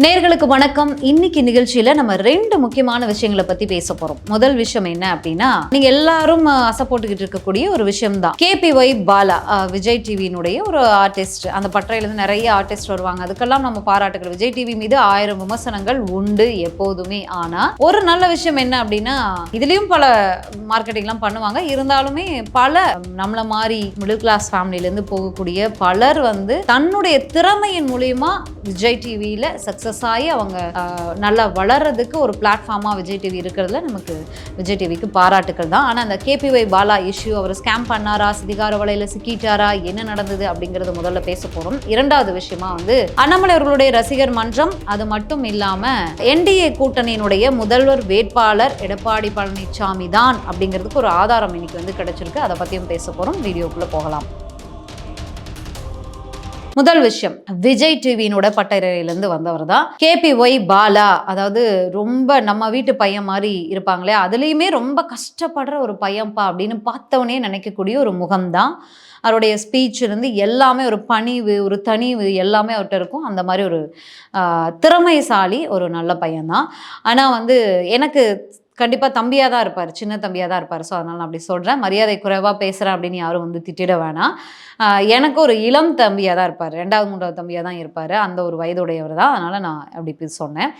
நேர்களுக்கு வணக்கம். இன்னைக்கு நிகழ்ச்சியில நம்ம ரெண்டு முக்கியமான விஷயங்களை பத்தி பேச போறோம். முதல் விஷயம் என்ன அப்படின்னா, நீங்க எல்லாரும் போட்டுக்கிட்டு இருக்கக்கூடிய ஒரு விஷயம் தான். KPY பாலா விஜய் டிவியினுடைய ஒரு ஆர்டிஸ்ட். அந்த பட்டறையிலிருந்து நிறைய ஆர்டிஸ்ட் வருவாங்க. அதுக்கெல்லாம் நம்ம பாராட்டுகள். விஜய் டிவி மீது 1000 விமர்சனங்கள் உண்டு எப்போதுமே. ஆனா ஒரு நல்ல விஷயம் என்ன அப்படின்னா, இதுலயும் பல மார்க்கெட்டிங்லாம் பண்ணுவாங்க. இருந்தாலுமே பல நம்மள மாதிரி மிடில் கிளாஸ் ஃபேமிலில இருந்து போகக்கூடிய பலர் தன்னுடைய திறமையின் மூலியமா விஜய் டிவியில சக்சஸ் ஆகி அவங்க நல்லா வளர்றதுக்கு ஒரு பிளாட்ஃபார்மா விஜய் டிவி இருக்கிறதுல நமக்கு விஜய் டிவிக்கு பாராட்டுக்கள் தான். ஆனால் அந்த KPY பாலா இஷ்யூ, அவர் ஸ்கேம் பண்ணாரா, சிதிகார வலையில சிக்கிட்டாரா, என்ன நடந்தது அப்படிங்கறத முதல்ல பேச போறோம். இரண்டாவது விஷயமா அண்ணாமலை அவர்களுடைய ரசிகர் மன்றம், அது மட்டும் இல்லாம NDA கூட்டணியினுடைய முதல்வர் வேட்பாளர் எடப்பாடி பழனிசாமி தான் அப்படிங்கிறதுக்கு ஒரு ஆதாரம் இன்னைக்கு கிடைச்சிருக்கு. அதை பத்தியும் பேச போறோம். வீடியோக்குள்ள போகலாம். முதல் விஷயம், விஜய் டிவியினோட பட்டறையிலேருந்து வந்தவர் தான் KPY பாலா. அதாவது ரொம்ப நம்ம வீட்டு பையன் மாதிரி இருப்பாங்களே, அதுலேயுமே ரொம்ப கஷ்டப்படுற ஒரு பையன்பா அப்படின்னு பார்த்தவனே நினைக்கக்கூடிய ஒரு முகம்தான். அவருடைய ஸ்பீச் இருந்து எல்லாமே ஒரு பணிவு, ஒரு தனிவு எல்லாமே அவர்கிட்ட இருக்கும். அந்த மாதிரி ஒரு திறமைசாலி, ஒரு நல்ல பையன்தான். ஆனால் எனக்கு கண்டிப்பாக தம்பியாக தான் இருப்பார், சின்ன தம்பியாக தான் இருப்பார். ஸோ அதனால் நான் அப்படி சொல்கிறேன். மரியாதை குறைவாக பேசுகிறேன் அப்படின்னு யாரும் திட்டிட வேணாம். எனக்கு ஒரு இளம் தம்பியாக தான் இருப்பார், 2வது 3வது தம்பியாக தான் இருப்பார். அந்த ஒரு வயதுடையவர் தான். அதனால் நான் அப்படி சொன்னேன்.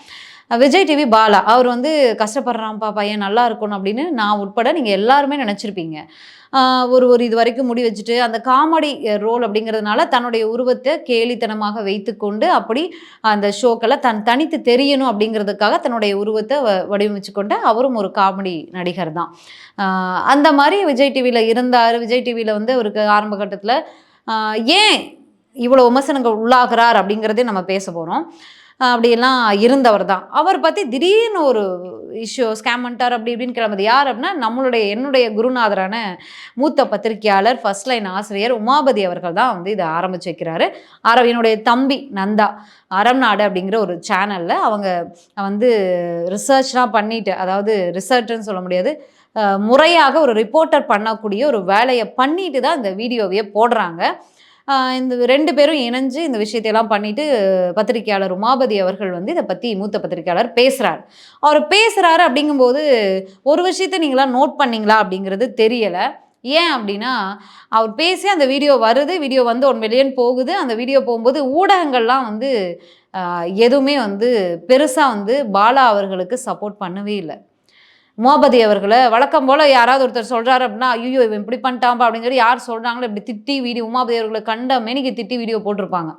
விஜய் டிவி பாலா அவர் கஷ்டப்படுறான்ப்பா பையன், நல்லா இருக்கணும் அப்படின்னு நான் உட்பட நீங்கள் எல்லாருமே நினச்சிருப்பீங்க. ஒரு இது வரைக்கும் முடி வச்சுட்டு அந்த காமெடி ரோல் அப்படிங்கிறதுனால தன்னுடைய உருவத்தை கேலித்தனமாக வைத்துக்கொண்டு அப்படி அந்த ஷோக்களை தனித்து தெரியணும் அப்படிங்கிறதுக்காக தன்னுடைய உருவத்தை வடிவமைச்சு கொண்டு அவரும் ஒரு காமெடி நடிகர் தான். அந்த மாதிரி விஜய் டிவியில் இருந்தார். விஜய் டிவியில் அவருக்கு ஆரம்ப கட்டத்தில் ஏன் இவ்வளோ விமர்சனங்கள் உள்ளாகிறார் அப்படிங்கிறதே நம்ம பேச போகிறோம். அப்படியெல்லாம் இருந்தவர் தான். அவர் பற்றி திடீர்னு ஒரு இஷ்யூ ஸ்கேம் பண்ணிட்டார் அப்படி இப்படின்னு கிளம்புது. யார் அப்படின்னா என்னுடைய குருநாதரான மூத்த பத்திரிகையாளர், ஃபர்ஸ்ட் லைன் ஆசிரியர் உமாபதி அவர்கள் தான் இதை ஆரம்பிச்சு வைக்கிறாரு. என்னுடைய தம்பி நந்தா அறம் நாடு அப்படிங்கிற ஒரு சேனலில் அவங்க ரிசர்ச்லாம் பண்ணிட்டு, அதாவது ரிசர்ச்ன்னு சொல்ல முடியாது, முறையாக ஒரு ரிப்போர்ட்டர் பண்ணக்கூடிய ஒரு வேலையை பண்ணிட்டு தான் இந்த வீடியோவையே போடுறாங்க. இந்த 2 பேரும் இணைஞ்சு இந்த விஷயத்தையெல்லாம் பண்ணிட்டு பத்திரிகையாளர் உமாபதி அவர்கள் இதை பற்றி மூத்த பத்திரிகையாளர் பேசுகிறார். அவர் பேசுகிறாரு அப்படிங்கும்போது ஒரு விஷயத்தை நீங்களாம் நோட் பண்ணீங்களா அப்படிங்கிறது தெரியலை. ஏன் அப்படின்னா, அவர் பேசி அந்த வீடியோ வருது, வீடியோ 1 மில்லியன் போகுது. அந்த வீடியோ போகும்போது ஊடகங்கள்லாம் எதுவுமே பெருசாக பாலா அவர்களுக்கு சப்போர்ட் பண்ணவே இல்லை. உமாபதி அவர்களை வழக்கம் போல் யாராவது ஒருத்தர் சொல்கிறாரு அப்படின்னா, ஐயோ இவன் இப்படி பண்ணிட்டான்பா அப்படின்னு சொல்லி யார் சொல்கிறாங்களோ இப்படி திட்டி வீடியோ உமாபதி அவர்களை கண்ட மேனிக்கு திட்டி வீடியோ போட்டிருப்பாங்க.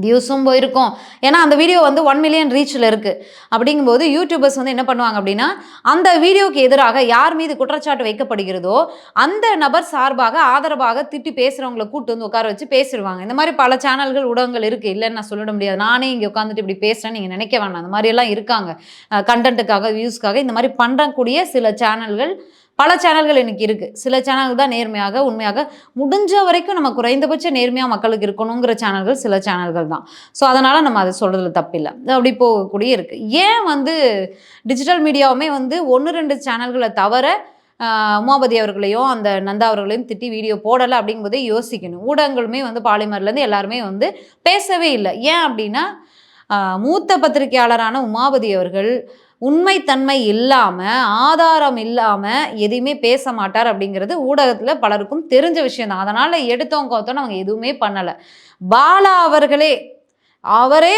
வியூஸும் போயிருக்கும். ஏன்னா அந்த வீடியோ 1 மில்லியன் ரீச்சில் இருக்குது. அப்படிங்கும்போது யூடியூபர்ஸ் என்ன பண்ணுவாங்க அப்படின்னா, அந்த வீடியோக்கு எதிராக யார் மீது குற்றச்சாட்டு வைக்கப்படுகிறதோ அந்த நபர் சார்பாக ஆதரவாக திட்டி பேசுகிறவங்களை கூட்டு உட்கார வச்சு பேசிடுவாங்க. இந்த மாதிரி பல சேனல்கள் ஊடகங்கள் இருக்குது, இல்லைன்னு நான் சொல்லிட முடியாது. நானே இங்கே உட்காந்துட்டு இப்படி பேசுகிறேன்னு நீங்கள் நினைக்க வேணாம். அந்த மாதிரியெல்லாம் இருக்காங்க. கண்டென்ட்டுக்காக, வியூஸ்க்காக இந்த மாதிரி பண்ணுறக்கூடிய சில சேனல்கள், பல சேனல்கள் இன்னைக்கு இருக்குது. சில சேனல்கள் தான் நேர்மையாக, உண்மையாக, முடிஞ்ச வரைக்கும் நம்ம குறைந்தபட்ச நேர்மையாக மக்களுக்கு இருக்கணுங்கிற சேனல்கள் சில சேனல்கள் தான். ஸோ அதனால் நம்ம அதை சொல்கிறதுல தப்பில்லை. அப்படி போகக்கூடிய இருக்குது. ஏன் டிஜிட்டல் மீடியாவுமே 1-2 சேனல்களை தவிர உமாபதி அவர்களையும் அந்த நந்தா அவர்களையும் திட்டி வீடியோ போடலை அப்படிங்கும்போதே யோசிக்கணும். ஊடகங்களுமே பாலிமர்லேருந்து எல்லாருமே பேசவே இல்லை. ஏன் அப்படின்னா, மூத்த பத்திரிகையாளரான உமாபதி அவர்கள் உண்மைத்தன்மை இல்லாமல், ஆதாரம் இல்லாமல் எதையுமே பேச மாட்டார் அப்படிங்கிறது ஊடகத்தில் பலருக்கும் தெரிஞ்ச விஷயம் தான். அதனால் எடுத்தோம் கவுத்தோன்னு அவங்க எதுவுமே பண்ணலை. பாலா அவரே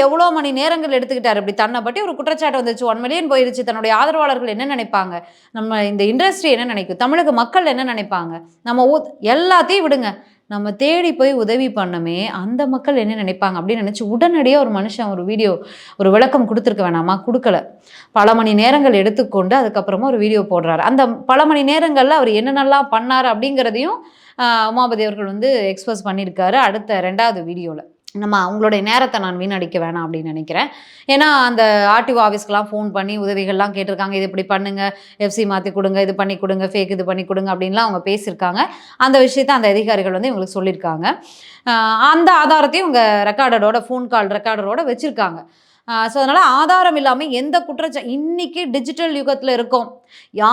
எவ்வளோ மணி நேரங்கள் எடுத்துக்கிட்டார். இப்படி தன்னை பற்றி ஒரு குற்றச்சாட்டு வந்துச்சு, 1 மில்லியன் போயிருச்சு. தன்னுடைய ஆதரவாளர்கள் என்ன நினைப்பாங்க, நம்ம இந்த இண்டஸ்ட்ரி என்ன நினைக்கும், தமிழக மக்கள் என்ன நினைப்பாங்க, நம்ம எல்லாத்தையும் விடுங்க, நம்ம தேடி போய் உதவி பண்ணமே அந்த மக்கள் என்ன நினைப்பாங்க அப்படின்னு நினச்சி உடனடியாக ஒரு மனுஷன் ஒரு வீடியோ, ஒரு விளக்கம் கொடுத்துருக்க வேணாமா? கொடுக்கல. பல மணி நேரங்கள் எடுத்துக்கொண்டு அதுக்கப்புறமா ஒரு வீடியோ போடுறாரு. அந்த பல மணி நேரங்களில் அவர் என்னென்னலாம் பண்ணார் அப்படிங்கிறதையும் உமாபதி அவர்கள் எக்ஸ்பிரஸ் பண்ணியிருக்காரு அடுத்த 2வது வீடியோவில். நம்ம அவங்களுடைய நேரத்தை நான் வீணடிக்க வேணாம் அப்படின்னு நினைக்கிறேன். ஏன்னா அந்த ஆர்டிஓ ஆஃபீஸ்க்கெலாம் ஃபோன் பண்ணி உதவிகள்லாம் கேட்டிருக்காங்க. இது இப்படி பண்ணுங்கள், FC மாற்றி கொடுங்க, இது பண்ணி கொடுங்க, ஃபேக் இது பண்ணி கொடுங்க அப்படின்லாம் அவங்க பேசியிருக்காங்க. அந்த விஷயத்தை அந்த அதிகாரிகள் இவங்களுக்கு சொல்லியிருக்காங்க. அந்த ஆதாரத்தையும் இவங்க ரெக்கார்டரோட, ஃபோன் கால் ரெக்கார்டரோட வச்சுருக்காங்க. ஸோ அதனால் ஆதாரம் இல்லாமல் எந்த இன்றைக்கி டிஜிட்டல் யுகத்தில் இருக்கோம்,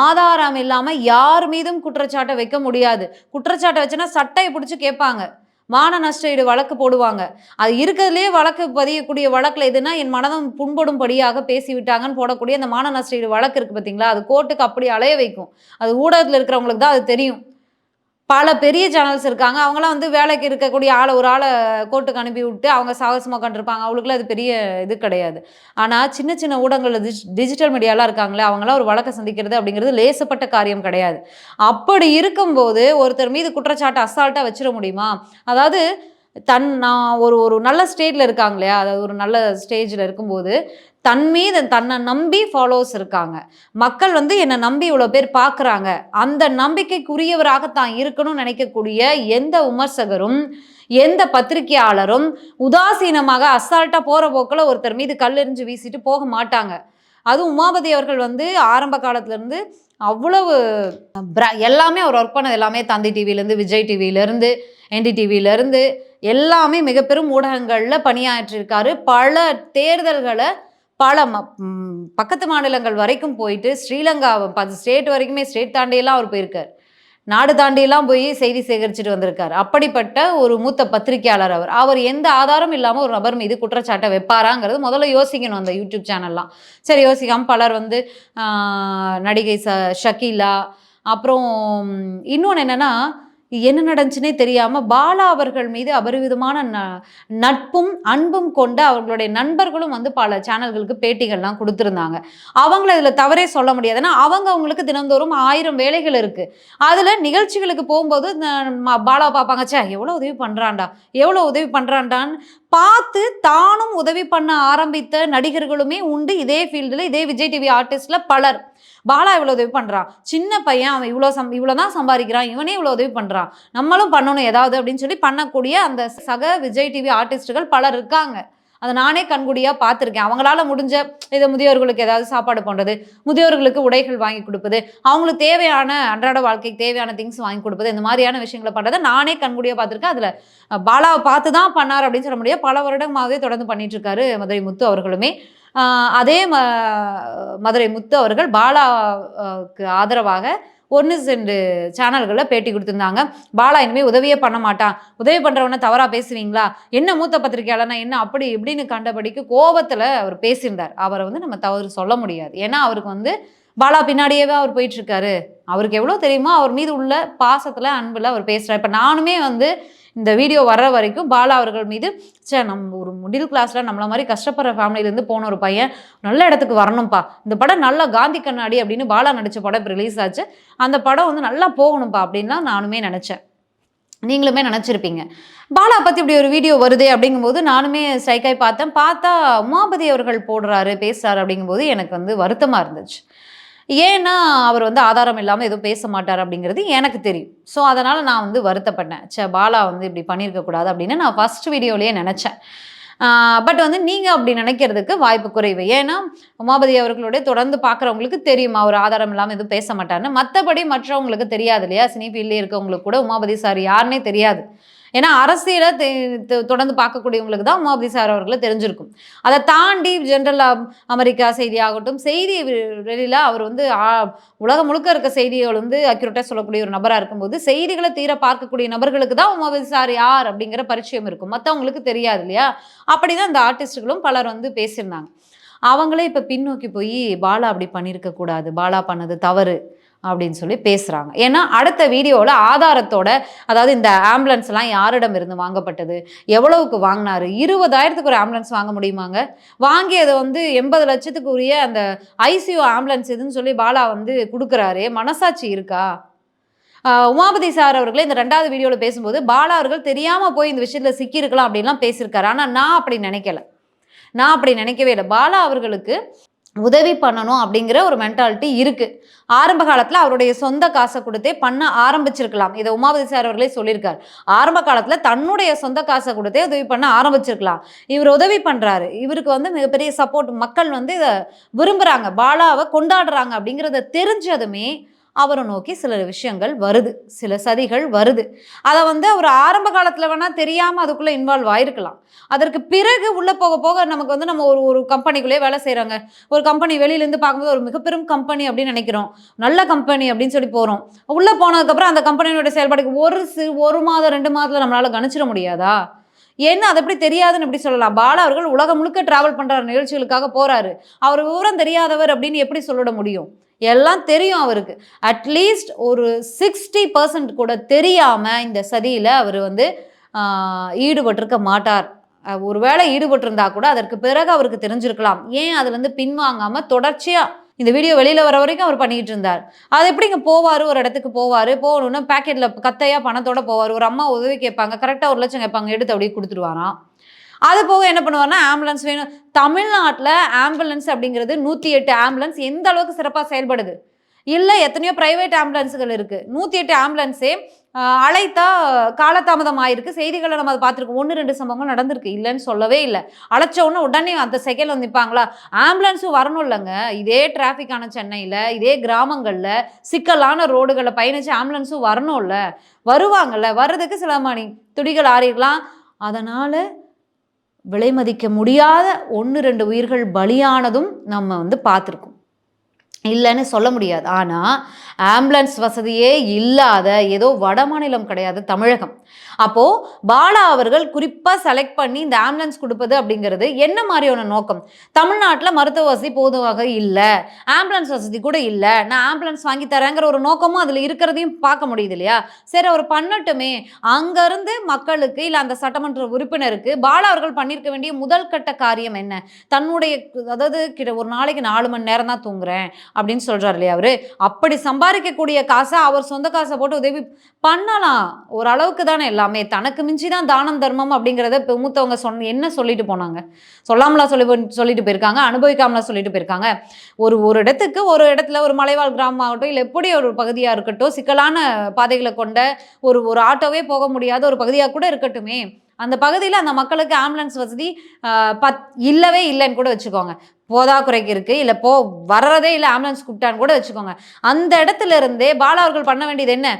ஆதாரம் இல்லாமல் யார் மீதும் குற்றச்சாட்டை வைக்க முடியாது. குற்றச்சாட்டை வச்சுன்னா சட்டையை பிடிச்சி கேட்பாங்க. மான நஷ்ட ஈடு வழக்கு போடுவாங்க. அது இருக்கிறதுலேயே வழக்கு பதியக்கூடிய வழக்குல எதுனா, என் மனதம் புண்படும்படியாக பேசிவிட்டாங்கன்னு போடக்கூடிய அந்த மான நஷ்ட ஈடு வழக்கு இருக்கு பார்த்தீங்களா? அது கோர்ட்டுக்கு அப்படி அலைய வைக்கும். அது ஊடகத்துல இருக்கிறவங்களுக்கு தான் அது தெரியும். பல பெரிய சேனல்ஸ் இருக்காங்க. அவங்கலாம் வந்து வேலைக்கு இருக்கக்கூடிய ஒரு ஆள கோர்ட்டுக்கு அனுப்பி விட்டு, அவங்க சாகசமா உட்காந்துருப்பாங்க. அவங்களுக்குலாம் அது பெரிய இது கிடையாது. ஆனா, சின்ன சின்ன ஊடகங்கள்ல டிஜிட்டல் மீடியாலாம் இருக்காங்கல்ல, அவங்கலாம் ஒரு வழக்க சந்திக்கிறது அப்படிங்கிறது லேசப்பட்ட காரியம் கிடையாது. அப்படி இருக்கும்போது, ஒருத்தர் மீது குற்றச்சாட்ட அசால்ட்டா வச்சிர முடியுமா? அதாவது நான் ஒரு ஒரு நல்ல ஸ்டேட்ல இருக்காங்க இல்லையா? அதாவது ஒரு நல்ல ஸ்டேஜ்ல இருக்கும்போது, தன் மீது தன்னை நம்பி ஃபாலோவர்ஸ் இருக்காங்க. மக்கள் வந்து என்ன நம்பி இவ்வளோ பேர் பார்க்குறாங்க. அந்த நம்பிக்கைக்குரியவராக தான் இருக்கணும்னு நினைக்கக்கூடிய எந்த விமர்சகரும், எந்த பத்திரிக்கையாளரும் உதாசீனமாக அசால்ட்டா போற போக்குல ஒருத்தர் மீது கல்லெறிஞ்சு வீசிட்டு போக மாட்டாங்க. அதுவும் உமாபதி அவர்கள் வந்து ஆரம்ப காலத்துலருந்து அவ்வளவு எல்லாமே அவர் ஒர்க் பண்ணது எல்லாமே தந்தி டிவிலேருந்து, விஜய் டிவிலேருந்து, என்டிடிவிலேருந்து எல்லாமே மிக பெரும் ஊடகங்கள்ல பணியாற்றியிருக்காரு. பல தேர்தல்கள பல பக்கத்து மாநிலங்கள் வரைக்கும் போயிட்டு, ஸ்ரீலங்கா 10 ஸ்டேட் வரைக்குமே ஸ்டேட் தாண்டியெல்லாம் அவர் போயிருக்காரு. நாடு தாண்டியெல்லாம் போய் செய்தி சேகரிச்சுட்டு வந்திருக்காரு. அப்படிப்பட்ட ஒரு மூத்த பத்திரிக்கையாளர் அவர். அவர் எந்த ஆதாரமும் இல்லாம ஒரு நபர் மீது குற்றச்சாட்ட வைப்பாராங்கிறது முதல்ல யோசிக்கணும் அந்த யூடியூப் சேனல்லாம். சரி யோசிக்காம பலர் வந்து நடிகை ஷக்கீலா, அப்புறம் இன்னொன்னு என்னன்னா, என்ன நடந்துச்சுன்னே தெரியாம பாலா அவர்கள் மீது அபரிவிதமான நட்பும், அன்பும் கொண்ட அவர்களுடைய நண்பர்களும் வந்து பல சேனல்களுக்கு பேட்டிகள்லாம் குடுத்திருந்தாங்க. அவங்கள இதுல தவறே சொல்ல முடியாது. ஏன்னா, அவங்களுக்கு தினந்தோறும் 1000 வேலைகள் இருக்கு. அதுல நிகழ்ச்சிகளுக்கு போம்போது பாலாவ பார்ப்பாங்க. ச்சே! எவ்வளோ உதவி பண்றான்டா! எவ்வளோ உதவி பண்றான்டான்னு பார்த்து தானும் உதவி பண்ண ஆரம்பித்த நடிகர்களுமே உண்டு. இதே ஃபீல்டுல, இதே விஜய் டிவி ஆர்டிஸ்ட்ல பலர். பாலா இவ்வளோ உதவி பண்றான். சின்ன பையன் அவன் இவ்வளோ தான் சம்பாதிக்கிறான். இவனே இவ்வளோ உதவி பண்றான். நம்மளும் பண்ணணும் ஏதாவது அப்படின்னு சொல்லி பண்ணக்கூடிய அந்த சக விஜய் டிவி ஆர்டிஸ்ட்டுகள் பலர் இருக்காங்க. அதை நானே கண்கூடியா பார்த்துருக்கேன். அவங்களால முடிஞ்ச இதை முதியோர்களுக்கு ஏதாவது சாப்பாடு போடுறது, முதியோர்களுக்கு உடைகள் வாங்கி கொடுப்பது, அவங்களுக்கு தேவையான அன்றாட வாழ்க்கைக்கு தேவையான திங்ஸ் வாங்கி கொடுப்பது, இந்த மாதிரியான விஷயங்களை பண்றதை நானே கண்கூடியா பார்த்துருக்கேன். அதுல பாலாவை பார்த்து தான் பண்ணார் அப்படின்னு சொல்ல முடியாது. பல வருடமாகவே தொடர்ந்து பண்ணிட்டு இருக்காரு மதுரை முத்து அவர்களுமே. அதே மதுரை முத்து அவர்கள் பாலாவுக்கு ஆதரவாக 1, 2 சேனல்களில் பேட்டி கொடுத்துருந்தாங்க. பாலா இனிமேல் உதவியே பண்ண மாட்டான். உதவி பண்ணுறவன தவறாக பேசுவீங்களா? என்ன மூத்த பத்திரிகையாளர்னா என்ன அப்படி இப்படின்னு கண்டபடிக்கு கோபத்தில் அவர் பேசியிருந்தார். அவரை வந்து நம்ம தவறு சொல்ல முடியாது. ஏன்னா அவருக்கு வந்து பாலா பின்னாடியேவே அவர் போயிட்டு இருக்காரு. அவருக்கு எவ்வளோ தெரியுமோ அவர் மீது உள்ள பாசத்தில் அன்பில் அவர் பேசுகிறார். இப்போ நானுமே வந்து இந்த வீடியோ வர்ற வரைக்கும் பாலா அவர்கள் மீது நம்ம ஒரு மிடில் கிளாஸில் நம்மள மாதிரி கஷ்டப்படுற ஃபேமிலியிலேருந்து போன ஒரு பையன் நல்ல இடத்துக்கு வரணும்ப்பா, இந்த படம் நல்லா காந்தி கண்ணாடி அப்படின்னு பாலா நடித்த படம் இப்போ ரிலீஸ் ஆச்சு, அந்த படம் வந்து நல்லா போகணும்ப்பா அப்படின்லாம் நானுமே நினச்சேன். நீங்களுமே நினச்சிருப்பீங்க. பாலா பற்றி இப்படி ஒரு வீடியோ வருதே அப்படிங்கும்போது நானுமே ஸ்ட்ரைக்காய் பார்த்தா உமாபதி அவர்கள் போடுறாரு பேசுகிறாரு அப்படிங்கும்போது எனக்கு வந்து வருத்தமாக இருந்துச்சு. ஏன்னா அவர் வந்து ஆதாரம் இல்லாமல் எதுவும் பேச மாட்டார் அப்படிங்கிறது எனக்கு தெரியும். ஸோ அதனால் நான் வந்து வருத்தப்பட்டேன். பாலா வந்து இப்படி பண்ணியிருக்கக்கூடாது அப்படின்னு நான் ஃபர்ஸ்ட் வீடியோலேயே நினச்சேன். பட் வந்து நீங்கள் அப்படி நினைக்கிறதுக்கு வாய்ப்பு குறைவு. ஏன்னா உமாபதி அவர்களுடைய தொடர்ந்து பார்க்குறவங்களுக்கு தெரியும் அவர் ஆதாரம் இல்லாமல் எதுவும் பேச மாட்டார்னு. மற்றபடி மற்றவங்களுக்கு தெரியாது இல்லையா? சினி ஃபீல்ட்லேயே இருக்கவங்களுக்கு கூட உமாபதி சார் யாருன்னே தெரியாது. ஏன்னா அரசியலை தொடர்ந்து பார்க்கக்கூடியவங்களுக்கு தான் உமாபதி சார் அவர்களை தெரிஞ்சிருக்கும். அதை தாண்டி ஜென்ரல் அமெரிக்கா செய்தியாகட்டும், செய்தி வெளியில் அவர் வந்து உலகம் முழுக்க இருக்க செய்திகள் வந்து அக்யூரேட்டாக சொல்லக்கூடிய ஒரு நபராக இருக்கும்போது செய்திகளை தீர பார்க்கக்கூடிய நபர்களுக்கு தான் உமாபதி சார் யார் அப்படிங்கிற பரிச்சயம் இருக்கும். மற்றவங்களுக்கு தெரியாது இல்லையா? அப்படிதான் இந்த ஆர்டிஸ்டுகளும் பலர் வந்து பேசியிருந்தாங்க. அவங்களே இப்போ பின்னோக்கி போய் பாலா அப்படி பண்ணியிருக்க கூடாது, பாலா பண்ணது தவறு அப்படின்னு சொல்லி பேசுகிறாங்க. ஏன்னா அடுத்த வீடியோவில் ஆதாரத்தோட, அதாவது இந்த ஆம்புலன்ஸ்லாம் யாரிடம் இருந்து வாங்கப்பட்டது, எவ்வளவுக்கு வாங்கினாரு, 20,000க்கு ஒரு ஆம்புலன்ஸ் வாங்க முடியுமாங்க? வாங்கியது வந்து 80 லட்சத்துக்கு உரிய அந்த ஐசியூ ஆம்புலன்ஸ் இதுன்னு சொல்லி பாலா வந்து கொடுக்குறாரு. மனசாட்சி இருக்கா? உமாபதி சார் அவர்களே இந்த 2வது வீடியோவில் பேசும்போது பாலா அவர்கள் தெரியாமல் போய் இந்த விஷயத்தில் சிக்கியிருக்கலாம் அப்படின்லாம் பேசியிருக்காரு. ஆனால் நான் அப்படி நினைக்கல. நான் அப்படி நினைக்கவே இல்லை. பாலா அவர்களுக்கு உதவி பண்ணணும் அப்படிங்கிற ஒரு மென்டாலிட்டி இருக்கு. ஆரம்ப காலத்துல அவருடைய சொந்த காசை கொடுத்தே பண்ண ஆரம்பிச்சிருக்கலாம். இதை உமாபதி சார் அவர்களே சொல்லியிருக்காரு. ஆரம்ப காலத்துல தன்னுடைய சொந்த காசை கொடுத்தே உதவி பண்ண ஆரம்பிச்சிருக்கலாம். இவர் உதவி பண்றாரு. இவருக்கு வந்து மிகப்பெரிய சப்போர்ட் மக்கள் வந்து இதை விரும்புறாங்க, பாலாவை கொண்டாடுறாங்க அப்படிங்கிறத தெரிஞ்சதுமே அவரை நோக்கி சில விஷயங்கள் வருது, சில சதிகள் வருது. அதை வந்து அவர் ஆரம்ப காலத்தில் வேணால் தெரியாமல் அதுக்குள்ளே இன்வால்வ் ஆயிருக்கலாம். அதற்கு பிறகு உள்ளே போக போக நமக்கு வந்து நம்ம ஒரு ஒரு கம்பெனிக்குள்ளேயே வேலை செய்கிறாங்க. ஒரு கம்பெனி வெளியிலேருந்து பார்க்கும்போது ஒரு மிகப்பெரும் கம்பெனி அப்படின்னு நினைக்கிறோம், நல்ல கம்பெனி அப்படின்னு சொல்லி போகிறோம். உள்ளே போனதுக்கப்புறம் அந்த கம்பெனியோட செயல்பாடுக்கு ஒரு மாதம் 2 மாதத்தில் நம்மளால் கணிச்சிட முடியாதா? ஏன்னா அது எப்படி தெரியாதுன்னு எப்படி சொல்லலாம்? பாலா அவர்கள் உலகம் முழுக்க டிராவல் பண்ணுற நிகழ்ச்சிகளுக்காக போகிறாரு. அவர் விவரம் தெரியாதவர் அப்படின்னு எப்படி சொல்லிட முடியும்? எல்லாம் தெரியும் அவருக்கு. அட்லீஸ்ட் ஒரு 60% கூட தெரியாமல் இந்த சதியில் அவர் வந்து ஈடுபட்டிருக்க மாட்டார். ஒருவேளை ஈடுபட்டிருந்தா கூட அதற்கு பிறகு அவருக்கு தெரிஞ்சிருக்கலாம். ஏன் அதுலேருந்து பின்வாங்காமல் தொடர்ச்சியாக இந்த வீடியோ வெளியில் வர வரைக்கும் அவர் பண்ணிக்கிட்டு இருந்தார். அது எப்படிங்க போவார், ஒரு இடத்துக்கு போவார், போகணுன்னா பேக்கெட்டில் கத்தையாக பணத்தோடு போவார். ஒரு அம்மா உதவி கேட்பாங்க, கரெக்டாக 1 லட்சம் கேட்பாங்க, எடுத்து அப்படியே கொடுத்துருவாராம். அது போக என்ன பண்ணுவார்னா, ஆம்புலன்ஸ் வேணும். தமிழ்நாட்டில் ஆம்புலன்ஸ் அப்படிங்கிறது 108 ஆம்புலன்ஸ் எந்த அளவுக்கு சிறப்பாக செயல்படுது? இல்லை, எத்தனையோ ப்ரைவேட் ஆம்புலன்ஸுகள் இருக்குது. 108 ஆம்புலன்ஸே அழைத்தா காலதாமதம் ஆயிருக்கு. செய்திகளை நம்ம அதை பார்த்துருக்கோம். 1, 2 சம்பவங்கள் நடந்திருக்கு, இல்லைன்னு சொல்லவே இல்லை. அழைச்ச உடனே அந்த செகண்ட் வந்து நிற்பாங்களா? ஆம்புலன்ஸும் வரணும் இல்லைங்க. இதே டிராஃபிக்கான சென்னையில், இதே கிராமங்களில், சிக்கலான ரோடுகளை பயணித்து ஆம்புலன்ஸும் வரணும்ல, வருவாங்கல்ல. வர்றதுக்கு சில மணி துடிகள் ஆறிடலாம். அதனால் விலை மதிக்க முடியாத 1, 2 உயிர்கள் பலியானதும் நம்ம வந்து பார்த்துருக்கோம், இல்லைன்னு சொல்ல முடியாது. ஆனால் ஆம்புலன்ஸ் வசதியே இல்லாத ஏதோ வட மாநிலம் கிடையாது தமிழகம். அப்போது பாலா அவர்கள் குறிப்பாக செலக்ட் பண்ணி இந்த ஆம்புலன்ஸ் கொடுப்பது அப்படிங்கிறது என்ன மாதிரியான நோக்கம்? தமிழ்நாட்டில் மருத்துவ வசதி போதுவாக இல்லை, ஆம்புலன்ஸ் வசதி கூட இல்லை, நான் ஆம்புலன்ஸ் வாங்கி தரேங்கிற ஒரு நோக்கமும் அதில் இருக்கிறதையும் பார்க்க முடியுது இல்லையா? சரி, அவர் பண்ணட்டுமே. அங்கேருந்து மக்களுக்கு இல்லை அந்த சட்டமன்ற உறுப்பினருக்கு பாலா அவர்கள் பண்ணியிருக்க வேண்டிய முதல் கட்ட காரியம் என்ன? தன்னுடைய, அதாவது ஒரு நாளைக்கு 4 மணி நேரம் தான் தூங்குறேன் அப்படின்னு சொல்றாரு இல்லையா அவரு? அப்படி சம்பாதிக்கக்கூடிய காசை அவர் சொந்த காசை போட்டு உதவி பண்ணலாம், ஓரளவுக்கு தானே. எல்லாமே தனக்கு மிஞ்சி தான் தானம் தர்மம் அப்படிங்கிறத மூத்தவங்க என்ன சொல்லிட்டு போனாங்க? சொல்லாமலா சொல்லிட்டு போயிருக்காங்க, அனுபவிக்காமலா சொல்லிட்டு போயிருக்காங்க. ஒரு இடத்துக்கு, ஒரு இடத்துல ஒரு மலைவாழ் கிராமம் ஆகட்டும், இல்லை எப்படி ஒரு பகுதியாக இருக்கட்டும், சிக்கலான பாதைகளை கொண்ட ஒரு ஆட்டோவே போக முடியாத ஒரு பகுதியாக கூட இருக்கட்டுமே, அந்த பகுதியில் அந்த மக்களுக்கு ஆம்புலன்ஸ் வசதி இல்லவே இல்லைன்னு கூட வச்சுக்கோங்க, போதாக்குறைக்கு இருக்குது, இல்லை வர்றதே இல்லை, ஆம்புலன்ஸ் கூப்பிட்டான்னு கூட வச்சுக்கோங்க. அந்த இடத்துல இருந்தே பாலா அவர்கள் பண்ண வேண்டியது என்ன?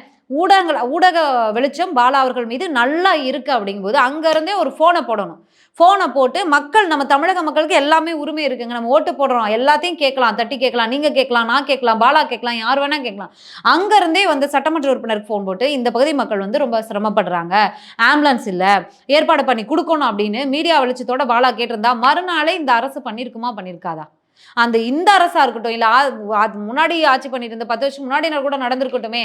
ஊடக வெளிச்சம் பாலா அவர்கள் மீது நல்லா இருக்குது அப்படிங்கும்போது அங்கேருந்தே ஒரு ஃபோனை போடணும். ஃபோனை போட்டு நம்ம தமிழக மக்களுக்கு எல்லாமே உரிமை இருக்குங்க, நம்ம ஓட்டு போடுறோம், எல்லாத்தையும் கேட்கலாம், தட்டி கேட்கலாம், நீங்கள் கேட்கலாம், நான் கேட்கலாம், பாலா கேட்கலாம், யார் வேணால் கேட்கலாம். அங்கேருந்தே வந்து சட்டமன்ற உறுப்பினருக்கு ஃபோன் போட்டு இந்த பகுதி மக்கள் வந்து ரொம்ப சிரமப்படுறாங்க, ஆம்புலன்ஸ் இல்லை, ஏற்பாடு பண்ணி கொடுக்கணும் அப்படின்னு மீடியா வெளிச்சத்தோட பாலா கேட்டிருந்தா மறுநாளே இந்த அரசு பண்ணியிருக்காதா? இந்த அரசா இருக்கட்டும், இல்லை முன்னாடி ஆட்சி பண்ணிட்டு இருந்த 10 வருஷம் முன்னாடி கூட நடந்திருக்கட்டுமே,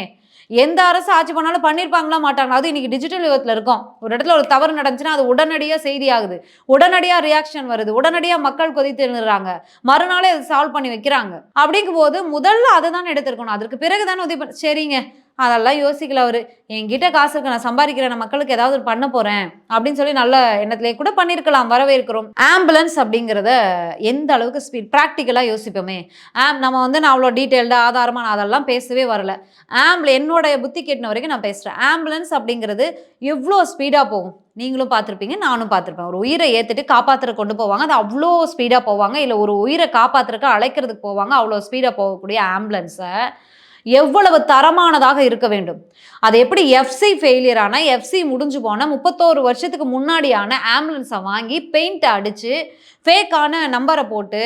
எந்த அரசு ஆட்சி பண்ணாலும் பண்ணியிருப்பாங்களா மாட்டாங்களா? அது இன்னைக்கு டிஜிட்டல் யுகத்தில் இருக்கும். ஒரு இடத்துல ஒரு தவறு நடந்துச்சுன்னா அது உடனடியாக செய்தி ஆகுது, உடனடியாக ரியாக்ஷன் வருது, உடனடியாக மக்கள் கொதித்து எழுதுறாங்க, மறுநாளே அதை சால்வ் பண்ணி வைக்கிறாங்க. அப்படிங்கும் போது முதல்ல அதை தானே எடுத்துருக்கணும். அதற்கு பிறகு தானே உதவி சரிங்க, அதெல்லாம் யோசிக்கல அவர். என்கிட்ட காசு இருக்கு, நான் சம்பாதிக்கிறேன், நான் மக்களுக்கு ஏதாவது பண்ண போகிறேன் அப்படின்னு சொல்லி நல்ல எண்ணத்திலே கூட பண்ணியிருக்கலாம், வரவேற்கிறோம். ஆம்புலன்ஸ் அப்படிங்கிறத எந்த அளவுக்கு ஸ்பீட் ப்ராக்டிக்கலாக யோசிப்போமே. நம்ம வந்து நான் அவ்வளோ டீட்டெயில்டாக ஆதாரமாக நான் அதெல்லாம் பேசவே வரல. என்னோட புத்தி கேட்டின வரைக்கும் நான் பேசுகிறேன். ஆம்புலன்ஸ் அப்படிங்கிறது எவ்வளோ ஸ்பீடாக போகும் நீங்களும் பார்த்துருப்பீங்க, நானும் பார்த்துருப்பேன். ஒரு உயிரை ஏற்றுட்டு காப்பாற்றுற கொண்டு போவாங்க, அது அவ்வளோ ஸ்பீடாக போவாங்க. இல்லை ஒரு உயிரை காப்பாற்றுறக்கு அழைக்கிறதுக்கு போவாங்க, அவ்வளோ ஸ்பீடாக போகக்கூடிய ஆம்புலன்ஸை எவ்வளவு தரமானதாக இருக்க வேண்டும்? அது எப்படி எஃப்சி ஃபெயிலியர் ஆன, எஃப்சி முடிஞ்சு போன 31 வருஷத்துக்கு முன்னாடியான ஆம்புலன்ஸை வாங்கி பெயிண்ட் அடித்து ஃபேக்கான நம்பரை போட்டு,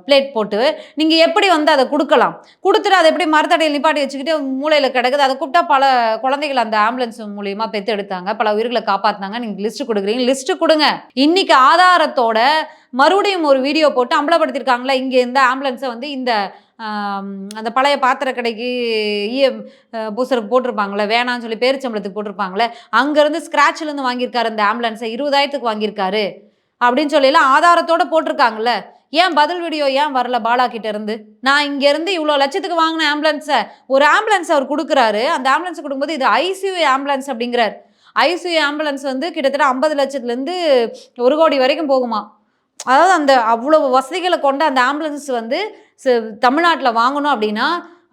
பிளேட் போட்டு நீங்கள் எப்படி வந்து அதை கொடுக்கலாம்? கொடுத்துட்டு அதை எப்படி மரத்தடையில் நிப்பாட்டி வச்சுக்கிட்டு மூளையில் கிடக்குது? அதை கூப்பிட்டா பல குழந்தைகள் அந்த ஆம்புலன்ஸ் மூலியமா பெற்று எடுத்தாங்க, பல உயிர்களை காப்பாற்றினாங்க. நீங்கள் லிஸ்ட்டு கொடுக்குறீங்க, லிஸ்ட்டு கொடுங்க. இன்னைக்கு ஆதாரத்தோட மறுபடியும் ஒரு வீடியோ போட்டு அம்பலப்படுத்தியிருக்காங்களா? இங்கே இந்த ஆம்புலன்ஸை வந்து இந்த அந்த பழைய பாத்திர கடைக்கு பூசருக்கு போட்டிருப்பாங்களே, வேணான்னு சொல்லி பேரிச்சம்பளத்துக்கு போட்டிருப்பாங்களே, அங்கேருந்து ஸ்க்ராட்ச்லேருந்து வாங்கியிருக்காரு அந்த ஆம்புலன்ஸை, 20,000க்கு வாங்கியிருக்காரு அப்படின்னு சொல்லிலாம் ஆதாரத்தோடு போட்டிருக்காங்கல்ல. ஏன் பதில் வீடியோ ஏன் வரல பாலா கிட்ட இருந்து? நான் இங்கேருந்து இவ்வளோ லட்சத்துக்கு வாங்கின ஆம்புலன்ஸை, ஒரு ஆம்புலன்ஸ் அவர் கொடுக்குறாரு, அந்த ஆம்புலன்ஸை கொடுக்கும்போது இது ஐசியூ ஆம்புலன்ஸ் அப்படிங்கிறார். ஐசியூ ஆம்புலன்ஸ் வந்து கிட்டத்தட்ட 50 லட்சத்துலேருந்து 1 கோடி வரைக்கும் போகுமா. அதாவது அந்த அவ்வளோ வசதிகளை கொண்ட அந்த ஆம்புலன்ஸ் வந்து தமிழ்நாட்டில் வாங்கணும் அப்படின்னா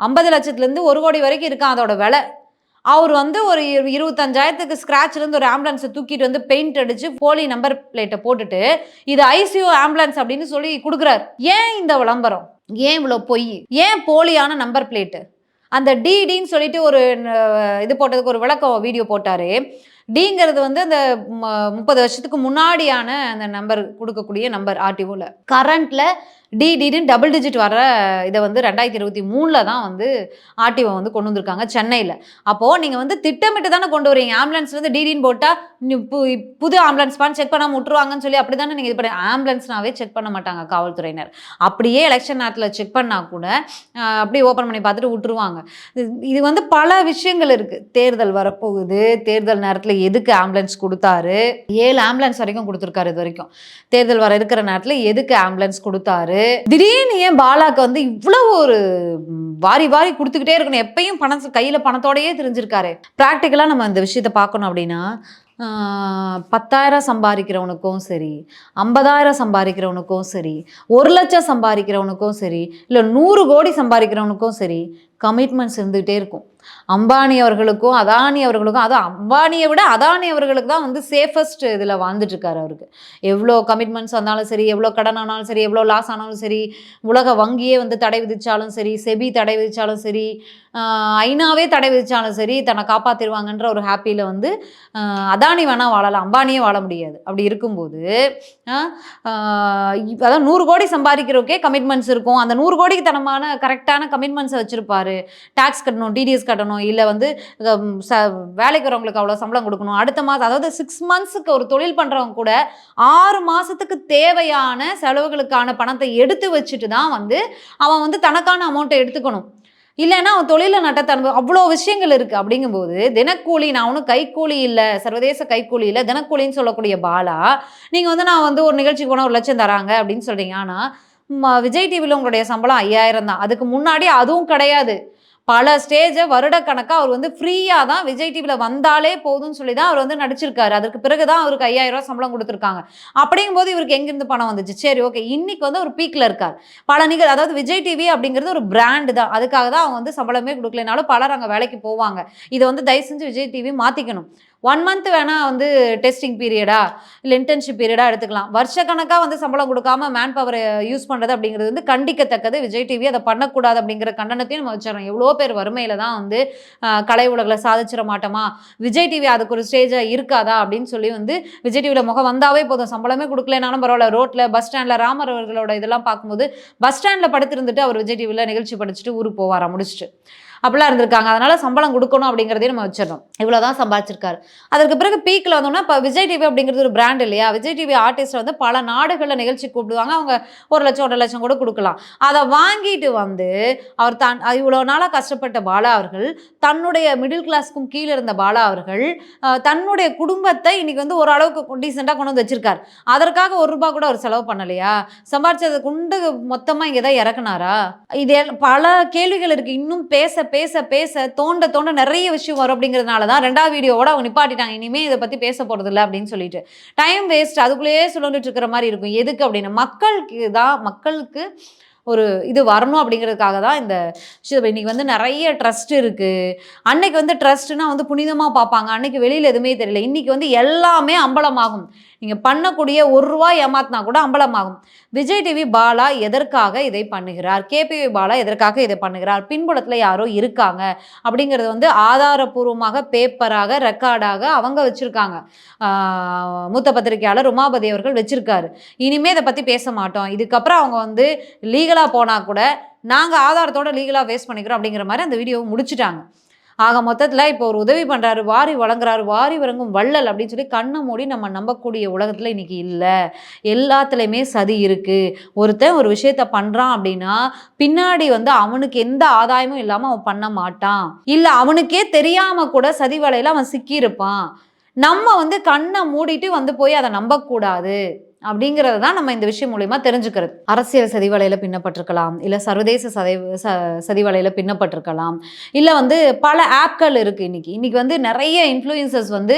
50 லட்சத்துலேருந்து 1 கோடி வரைக்கும் இருக்கான் அதோட விலை. அவர் வந்து ஒரு 25,000க்கு ஸ்க்ராட்ச்லேருந்து ஒரு ஆம்புலன்ஸை தூக்கிட்டு வந்து பெயிண்ட் அடித்து போலி நம்பர் பிளேட்டை போட்டுட்டு இது ஐசியூ ஆம்புலன்ஸ் அப்படின்னு சொல்லி கொடுக்குறாரு. ஏன் இந்த விளம்பரம்? ஏன் இவ்வளோ பொய்? ஏன் போலியான நம்பர் பிளேட்டு? அந்த டிடின்னு சொல்லிட்டு ஒரு இது போட்டதுக்கு ஒரு விளக்கம் வீடியோ போட்டாரு. டிங்கிறது வந்து அந்த 30 வருஷத்துக்கு முன்னாடியான அந்த நம்பர் குடுக்கக்கூடிய நம்பர் ஆர்டிஓல. கரண்ட்ல டிடின்னு டபுள் டிஜிட் வர இத வந்து 2023ல தான் வந்து ஆர்டிஓ வந்து கொண்டு வந்திருக்காங்க சென்னையில. அப்போ நீங்க வந்து திட்டமிட்டு தானே கொண்டு வரீங்க. ஆம்புலன்ஸ்லேருந்து டிடின்னு போட்டா புது ஆம்புலன்ஸ்பான்னு செக் பண்ணாம விட்டுருவாங்கன்னு சொல்லி அப்படி தானே நீங்க இது பண்ணி ஆம்புலன்ஸ்னாவே செக் பண்ண மாட்டாங்க காவல்துறையினர். அப்படியே எலெக்ஷன் நேரத்தில செக் பண்ணா கூட அப்படியே ஓப்பன் பண்ணி பார்த்துட்டு விட்டுருவாங்க. இது வந்து பல விஷயங்கள் இருக்கு. தேர்தல் வரப்போகுது. தேர்தல் நேரத்தில எதுக்கு ஆம்புலன்ஸ் குடுத்தாரு? 7 ஆம்புலன்ஸ் வரைக்கும் குடுத்துருக்காரு இதுவரைக்கும். தேர்தல் வர இருக்கிற நேரத்தில எதுக்கு ஆம்புலன்ஸ் குடுத்தாரு? திடீர்னு ஏன் பாலாக்கு வந்து இவ்வளவு ஒரு வாரி வாரி குடுத்துக்கிட்டே இருக்கணும்? எப்பயும் கையில பணத்தோடயே திரிஞ்சிருக்காரு. பிராக்டிகலா நம்ம இந்த விஷயத்த பார்க்கணும் அப்படின்னா, 10,000 சம்பாதிக்கிறவனுக்கும் சரி, 50,000 சம்பாதிக்கிறவனுக்கும் சரி, 1,00,000 சம்பாதிக்கிறவனுக்கும் சரி, இல்ல 100 கோடி சம்பாதிக்கிறவனுக்கும் சரி, கமிட்மெண்ட்ஸ் இருந்துகிட்டே இருக்கும். அம்பானி அவர்களுக்கும், அதானி அவர்களுக்கும், அதுவும் அம்பானியை விட அதானி அவர்களுக்கு தான் வந்து சேஃபஸ்ட் இதில் வாழ்ந்துட்டு இருக்காரு அவருக்கு. எவ்வளோ கமிட்மெண்ட்ஸ் வந்தாலும் சரி, எவ்வளோ கடன் ஆனாலும் சரி, எவ்வளோ லாஸ் ஆனாலும் சரி, உலக வங்கியே வந்து தடை விதிச்சாலும் சரி, செபி தடை விதிச்சாலும் சரி, ஐநாவே தடை விதிச்சாலும் சரி, தன்னை காப்பாற்றிடுவாங்கன்ற ஒரு ஹாப்பியில் வந்து அதானி வேணால் வாழலாம், அம்பானியே வாழ முடியாது. அப்படி இருக்கும்போது அதாவது 100 கோடி சம்பாதிக்கிறோக்கே கமிட்மெண்ட்ஸ் இருக்கும். அந்த 100 கோடிக்கு தனமான கரெக்டான கமிட்மெண்ட்ஸை வச்சுருப்பாரு. டாக்ஸ் கட்டணும், டிடிஎஸ் கட்டணும், இல்லை வந்து வேலைக்கு வரவங்களுக்கு அவ்வளோ சம்பளம் கொடுக்கணும், அடுத்த மாதம் அதாவது 6 மந்த்ஸுக்கு ஒரு தொழில் பண்ணுறவங்க கூட 6 மாதத்துக்கு தேவையான செலவுகளுக்கான பணத்தை எடுத்து வச்சுட்டு தான் வந்து அவன் வந்து தனக்கான அமௌண்ட்டை எடுத்துக்கணும். இல்லைன்னா அவன் தொழில நட்டத்தை அவ்வளோ விஷயங்கள் இருக்குது. அப்படிங்கும்போது தினக்கூலி, நான் ஒன்றும் கைக்கூலி இல்லை, சர்வதேச கைக்கூலி இல்லை, தினக்கூலின்னு சொல்லக்கூடிய பாலா, நீங்கள் வந்து நான் வந்து ஒரு நிகழ்ச்சிக்கு போனால் 1,00,000 தராங்க அப்படின்னு சொல்கிறீங்க. ஆனால் விஜய் டிவியில் உங்களுடைய சம்பளம் 5,000 தான். அதுக்கு முன்னாடி அதுவும் கிடையாது. பல ஸ்டேஜை வருடக்கணக்காக அவர் வந்து ஃப்ரீயாக தான் விஜய் டிவியில் வந்தாலே போதும்னு சொல்லி தான் அவர் வந்து நடிச்சிருக்காரு. அதற்கு பிறகு தான் அவருக்கு 5,000 சம்பளம் கொடுத்துருக்காங்க. அப்படிங்கும்போது இவருக்கு எங்கேருந்து பணம் வந்துச்சு? சரி, ஓகே, இன்னைக்கு வந்து ஒரு பீக்கில் இருக்கார். அதாவது விஜய் டிவி அப்படிங்கிறது ஒரு பிராண்டு தான். அதுக்காக தான் அவங்க வந்து சம்பளமே கொடுக்கலனாலும் பலர் அங்கே வேலைக்கு போவாங்க. இதை வந்து தயவு செஞ்சு விஜய் டிவி மாற்றிக்கணும். 1 மந்த் வேணால் வந்து டெஸ்டிங் பீரியடா இல்லை இன்டர்ன்ஷிப் பீரியடா எடுத்துக்கலாம். வருஷக்கணக்காக வந்து சம்பளம் கொடுக்காம மேன் பவரை யூஸ் பண்ணுறது அப்படிங்கிறது வந்து கண்டிக்கத்தக்கது. விஜய் டிவி அதை பண்ணக்கூடாது அப்படிங்கிற கண்டனத்தையும் நம்ம வச்சிடறோம். எவ்வளோ பேர் வறுமையில் தான் வந்து கலை உலகில் சாதிச்சிட மாட்டோமா, விஜய் டிவி அதுக்கு ஒரு ஸ்டேஜாக இருக்காதா அப்படின்னு சொல்லி வந்து விஜய் டிவியில் முகம் வந்தாவே போதும், சம்பளமே கொடுக்கலனாலும் பரவாயில்ல, ரோட்டில் பஸ் ஸ்டாண்டில் ராமர் அவர்களோட இதெல்லாம் பார்க்கும்போது பஸ் ஸ்டாண்டில் படுத்திருந்துட்டு அவர் விஜய் டிவியில் நிகழ்ச்சி படிச்சுட்டு ஊருக்கு போவாரா முடிச்சுட்டு அப்படிலாம் இருந்திருக்காங்க. அதனால சம்பளம் கொடுக்கணும் அப்படிங்கிறதையும் நம்ம வச்சிடறோம். இவ்வளோதான் சம்பாதிச்சிருக்காரு. அதற்கு பிறகு பீக்கில் வந்தோம்னா இப்போ விஜய் டிவி அப்படிங்கிறது ஒரு பிராண்ட் இல்லையா? விஜய் டிவி ஆர்டிஸ்ட் வந்து பல நாடுகளில் நிகழ்ச்சி கூப்பிடுவாங்க. அவங்க 1,00,000 1,50,000 கூட கொடுக்கலாம். அதை வாங்கிட்டு வந்து அவர் இவ்வளோ நாளாக கஷ்டப்பட்ட பாலா அவர்கள், தன்னுடைய மிடில் கிளாஸ்க்கும் கீழே இருந்த பாலா அவர்கள் தன்னுடைய குடும்பத்தை இன்னைக்கு வந்து ஓரளவுக்கு டீசெண்டாக கொண்டு வந்து வச்சிருக்காரு. அதற்காக ₹1 கூட அவர் செலவு பண்ணலையா? சம்பாதிச்சதை கொண்டு மொத்தமாக இங்கே தான் இறக்குனாரா? இது பல கேள்விகள் இருக்குது. இன்னும் பேச பேச பேச தோண்ட தோண்ட நிறைய விஷயம் வரும். அப்படிங்கிறதுனால தான் 2வது வீடியோவோட அவங்க நிப்பாட்டிட்டாங்க. இனிமே இதை பற்றி பேச போகிறது இல்லை அப்படின்னு சொல்லிட்டு. டைம் வேஸ்ட், அதுக்குள்ளேயே சுழண்டுட்டு இருக்கிற மாதிரி இருக்கும். எதுக்கு அப்படின்னா மக்களுக்கு ஒரு இது வரணும் அப்படிங்கிறதுக்காக தான் இந்த விஷயம். இன்றைக்கி வந்து நிறைய ட்ரஸ்ட் இருக்குது. அன்னைக்கு வந்து ட்ரஸ்ட்னா வந்து புனிதமாக பார்ப்பாங்க. அன்னைக்கு வெளியில் எதுவுமே தெரியல. இன்றைக்கி வந்து எல்லாமே அம்பலமாகும். நீங்கள் பண்ணக்கூடிய ₹1 ஏமாத்தினா கூட அம்பலமாகும். விஜய் டிவி பாலா எதற்காக இதை பண்ணுகிறார்? கேபிவி பாலா எதற்காக இதை பண்ணுகிறார்? பின்புலத்தில் யாரோ இருக்காங்க அப்படிங்கிறது வந்து ஆதாரபூர்வமாக பேப்பராக ரெக்கார்டாக அவங்க வச்சுருக்காங்க. மூத்த பத்திரிகையாளர் உமாபதி அவர்கள் வச்சுருக்காரு. இனிமேல் இதை பற்றி பேச மாட்டோம். இதுக்கப்புறம் அவங்க வந்து லீகலாக போனால் கூட நாங்கள் ஆதாரத்தோட லீகலாக வேஸ்ட் பண்ணிக்கிறோம் அப்படிங்கிற மாதிரி அந்த வீடியோவை முடிச்சுட்டாங்க. ஆக மொத்தத்தில் இப்போ ஒரு உதவி பண்ணுறாரு, வாரி வழங்குறாரு, வாரி வழங்கும் வள்ளல் அப்படின்னு சொல்லி கண்ணை மூடி நம்ம நம்பக்கூடிய உலகத்தில் இன்றைக்கி இல்லை. எல்லாத்துலேயுமே சதி இருக்குது. ஒருத்தன் ஒரு விஷயத்த பண்ணுறான் அப்படின்னா பின்னாடி வந்து அவனுக்கு எந்த ஆதாயமும் இல்லாமல் அவன் பண்ண மாட்டான். இல்லை அவனுக்கே தெரியாமல் கூட சதி வலையில் அவன் சிக்கியிருப்பான். நம்ம வந்து கண்ணை மூடிட்டு வந்து போய் அதை நம்பக்கூடாது அப்படிங்கிறது தான் நம்ம இந்த விஷயம் மூலமா தெரிஞ்சுக்கிறது. அரசியல் சதிவலையில் பின்னப்பட்டிருக்கலாம், இல்லை சர்வதேச சதிவலையில் பின்னப்பட்டிருக்கலாம், இல்லை வந்து பல ஆப்கள் இருக்குது. இன்னைக்கு வந்து நிறைய இன்ஃப்ளூயன்சர்ஸ் வந்து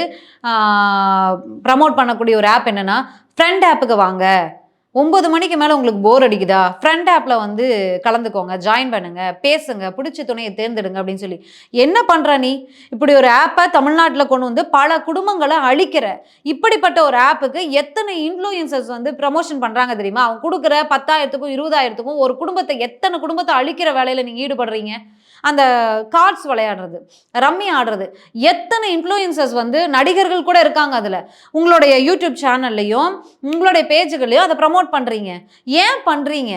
ப்ரமோட் பண்ணக்கூடிய ஒரு ஆப் என்னென்னா, ஃப்ரெண்ட் ஆப்புக்கு வாங்க, 9 மணிக்கு மேலே உங்களுக்கு போர் அடிக்குதா, ஃப்ரெண்ட் ஆப்பில் வந்து கலந்துக்கோங்க, ஜாயின் பண்ணுங்க, பேசுங்க, பிடிச்ச துணையை தேர்ந்தெடுங்க அப்படின்னு சொல்லி. என்ன பண்ணுற நீ? இப்படி ஒரு ஆப்பை தமிழ்நாட்டில் கொண்டு வந்து பல குடும்பங்களை அழிக்கிற. இப்படிப்பட்ட ஒரு ஆப்புக்கு எத்தனை இன்ஃப்ளூயன்சர்ஸ் வந்து ப்ரமோஷன் பண்ணுறாங்க தெரியுமா? அவங்க கொடுக்குற 10,000க்கும் 20,000க்கும் ஒரு குடும்பத்தை, எத்தனை குடும்பத்தை அழிக்கிற வேலையில் நீங்கள் ஈடுபடுறீங்க. அந்த கார்ட்ஸ் விளையாடுறது, ரம்மி ஆடுறது, எத்தனை இன்ஃப்ளூயன்சர்ஸ் வந்து நடிகர்கள் கூட இருக்காங்க அதில். உங்களுடைய யூடியூப் சேனல்லையும் உங்களுடைய பேஜுகளையும் அதை ப்ரமோட் பண்ணுறீங்க. ஏன் பண்ணுறீங்க?